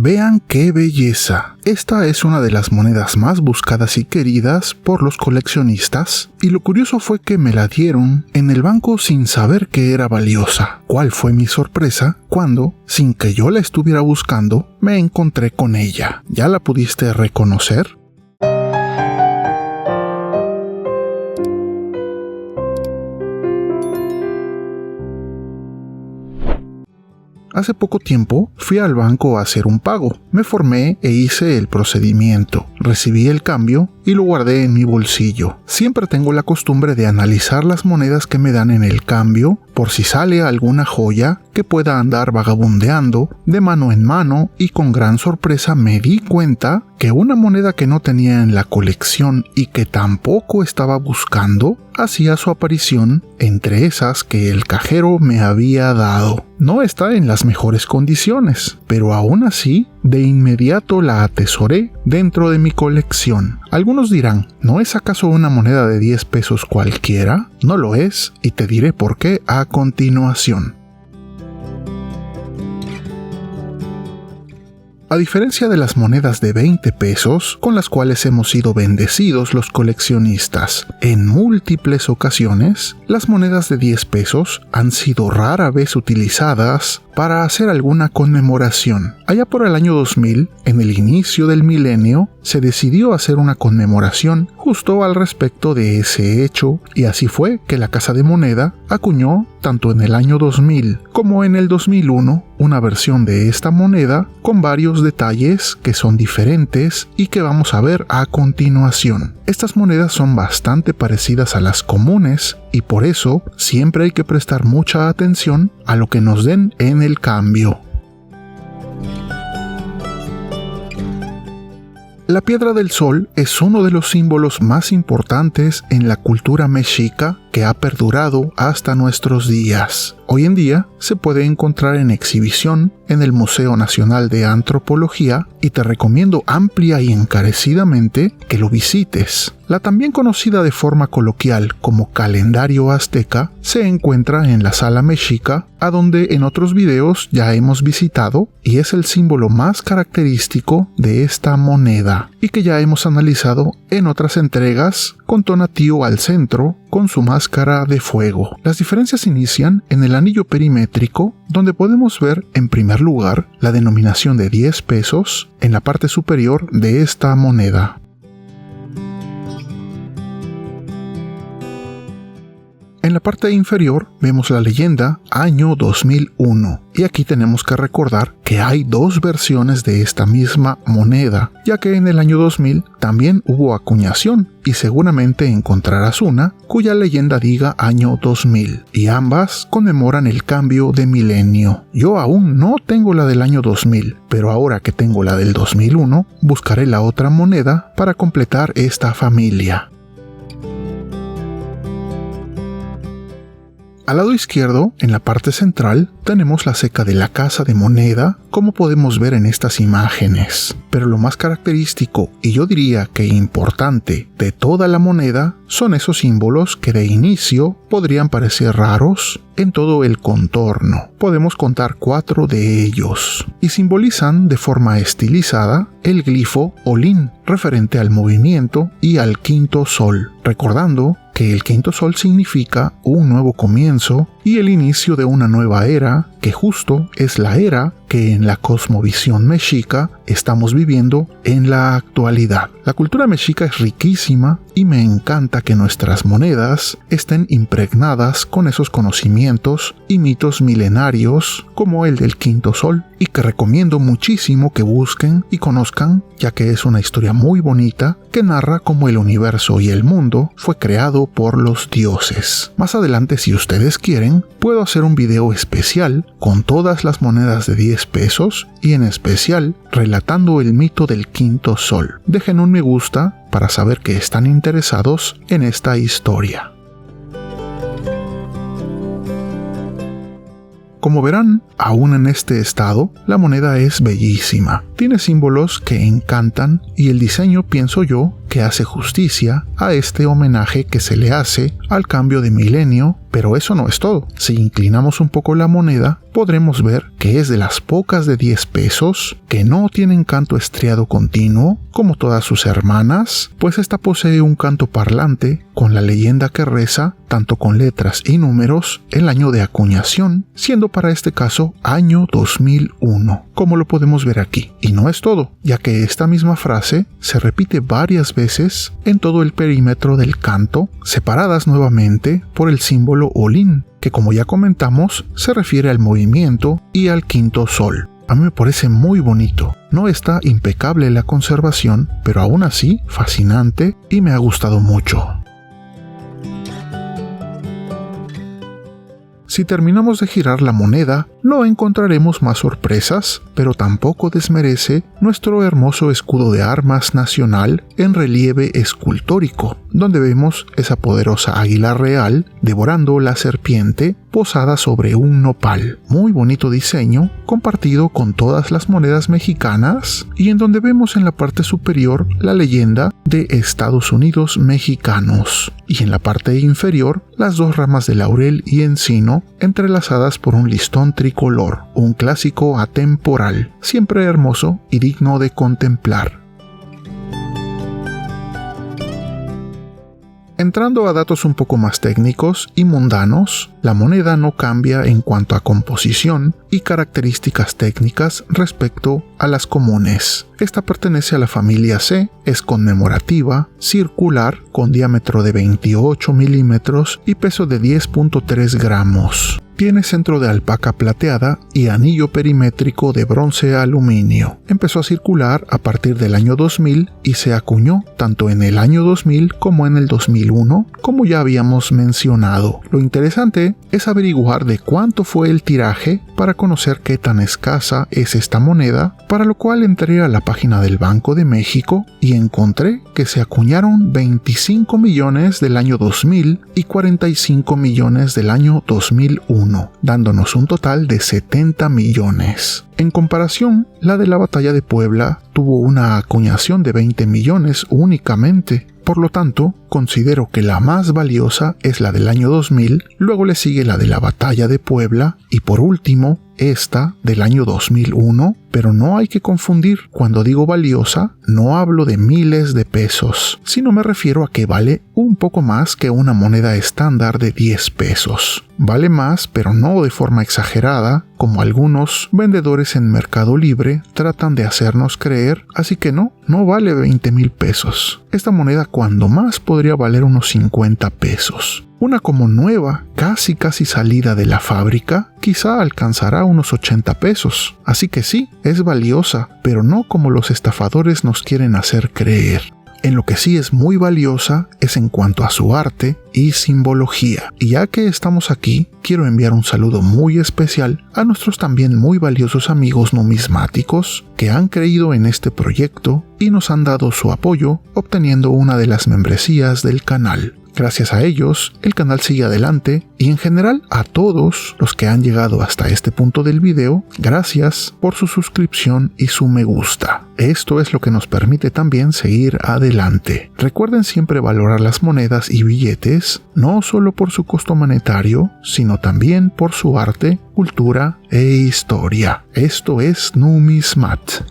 Vean qué belleza. Esta es una de las monedas más buscadas y queridas por los coleccionistas, y lo curioso fue que me la dieron en el banco sin saber que era valiosa. ¿Cuál fue mi sorpresa cuando, sin que yo la estuviera buscando, me encontré con ella? ¿Ya la pudiste reconocer? Hace poco tiempo fui al banco a hacer un pago. Me formé e hice el procedimiento. Recibí el cambio y lo guardé en mi bolsillo. Siempre tengo la costumbre de analizar las monedas que me dan en el cambio por si sale alguna joya que pueda andar vagabundeando de mano en mano, y con gran sorpresa me di cuenta que una moneda que no tenía en la colección y que tampoco estaba buscando hacía su aparición entre esas que el cajero me había dado. No está en las mejores condiciones, pero aún así, de inmediato la atesoré dentro de mi colección. Algunos dirán, ¿no es acaso una moneda de 10 pesos cualquiera? No lo es, y te diré por qué a continuación. A diferencia de las monedas de 20 pesos, con las cuales hemos sido bendecidos los coleccionistas en múltiples ocasiones, las monedas de 10 pesos han sido rara vez utilizadas para hacer alguna conmemoración. Allá por el año 2000, en el inicio del milenio, se decidió hacer una conmemoración justo al respecto de ese hecho, y así fue que la Casa de Moneda acuñó, tanto en el año 2000 como en el 2001, una versión de esta moneda con varios detalles que son diferentes y que vamos a ver a continuación. Estas monedas son bastante parecidas a las comunes, y por eso siempre hay que prestar mucha atención a lo que nos den en el cambio. La piedra del sol es uno de los símbolos más importantes en la cultura mexica que ha perdurado hasta nuestros días. Hoy en día se puede encontrar en exhibición en el Museo Nacional de Antropología, y te recomiendo amplia y encarecidamente que lo visites. La también conocida de forma coloquial como calendario azteca se encuentra en la Sala Mexica, a donde en otros videos ya hemos visitado, y es el símbolo más característico de esta moneda, y que ya hemos analizado en otras entregas, con Tonatiuh al centro, con su máscara de fuego. Las diferencias inician en el anillo perimétrico, donde podemos ver en primer lugar la denominación de 10 pesos en la parte superior de esta moneda. En la parte inferior vemos la leyenda año 2001, y aquí tenemos que recordar que hay dos versiones de esta misma moneda, ya que en el año 2000 también hubo acuñación, y seguramente encontrarás una cuya leyenda diga año 2000, y ambas conmemoran el cambio de milenio. Yo aún no tengo la del año 2000, pero ahora que tengo la del 2001, buscaré la otra moneda para completar esta familia. Al lado izquierdo, en la parte central, tenemos la ceca de la Casa de Moneda, como podemos ver en estas imágenes. Pero lo más característico, y yo diría que importante, de toda la moneda son esos símbolos que de inicio podrían parecer raros en todo el contorno. Podemos contar 4 de ellos, y simbolizan de forma estilizada el glifo Olin, referente al movimiento y al quinto sol, recordando que el quinto sol significa un nuevo comienzo y el inicio de una nueva era, que justo es la era que en la cosmovisión mexica estamos viviendo en la actualidad. La cultura mexica es riquísima y me encanta que nuestras monedas estén impregnadas con esos conocimientos y mitos milenarios como el del quinto sol, y que recomiendo muchísimo que busquen y conozcan, ya que es una historia muy bonita que narra cómo el universo y el mundo fue creado por los dioses. Más adelante, si ustedes quieren, puedo hacer un video especial con todas las monedas de 10 pesos y en especial relatando el mito del quinto sol. Dejen un me gusta para saber que están interesados en esta historia. Como verán, aún en este estado, la moneda es bellísima. Tiene símbolos que encantan y el diseño, pienso yo, que hace justicia a este homenaje que se le hace al cambio de milenio, pero eso no es todo. Si inclinamos un poco la moneda, podremos ver que es de las pocas de 10 pesos que no tienen canto estriado continuo, como todas sus hermanas, pues esta posee un canto parlante con la leyenda que reza, tanto con letras y números, el año de acuñación, siendo para este caso año 2001, como lo podemos ver aquí. Y no es todo, ya que esta misma frase se repite varias veces en todo el perímetro del canto, separadas nuevamente por el símbolo Olin, que como ya comentamos, se refiere al movimiento y al quinto sol. A mí me parece muy bonito. No está impecable la conservación, pero aún así fascinante y me ha gustado mucho. Si terminamos de girar la moneda, no encontraremos más sorpresas, pero tampoco desmerece nuestro hermoso escudo de armas nacional en relieve escultórico, donde vemos esa poderosa águila real devorando la serpiente posada sobre un nopal. Muy bonito diseño, compartido con todas las monedas mexicanas, y en donde vemos en la parte superior la leyenda de Estados Unidos mexicanos, y en la parte inferior las dos ramas de laurel y encino entrelazadas por un listón tricolor, un clásico atemporal, siempre hermoso y digno de contemplar. Entrando a datos un poco más técnicos y mundanos, la moneda no cambia en cuanto a composición y características técnicas respecto a las comunes. Esta pertenece a la familia C, es conmemorativa, circular, con diámetro de 28 milímetros y peso de 10.3 gramos. Tiene centro de alpaca plateada y anillo perimétrico de bronce aluminio. Empezó a circular a partir del año 2000 y se acuñó tanto en el año 2000 como en el 2001, como ya habíamos mencionado. Lo interesante es averiguar de cuánto fue el tiraje para conocer qué tan escasa es esta moneda, para lo cual entré a la página del Banco de México y encontré que se acuñaron 25 millones del año 2000 y 45 millones del año 2001, dándonos un total de 70 millones. En comparación, la de la Batalla de Puebla tuvo una acuñación de 20 millones únicamente. Por lo tanto, considero que la más valiosa es la del año 2000, luego le sigue la de la Batalla de Puebla y por último, esta del año 2001, pero no hay que confundir. Cuando digo valiosa, no hablo de miles de pesos, sino me refiero a que vale un poco más que una moneda estándar de 10 pesos. Vale más, pero no de forma exagerada, como algunos vendedores en Mercado Libre tratan de hacernos creer, así que no vale 20,000 pesos. Esta moneda cuando más podría valer unos 50 pesos. Una como nueva, casi salida de la fábrica, quizá alcanzará unos 80 pesos. Así que sí, es valiosa, pero no como los estafadores nos quieren hacer creer. En lo que sí es muy valiosa es en cuanto a su arte y simbología. Y ya que estamos aquí, quiero enviar un saludo muy especial a nuestros también muy valiosos amigos numismáticos que han creído en este proyecto y nos han dado su apoyo obteniendo una de las membresías del canal. Gracias a ellos, el canal sigue adelante y en general a todos los que han llegado hasta este punto del video, gracias por su suscripción y su me gusta. Esto es lo que nos permite también seguir adelante. Recuerden siempre valorar las monedas y billetes, no solo por su costo monetario, sino también por su arte, cultura e historia. Esto es Numismat.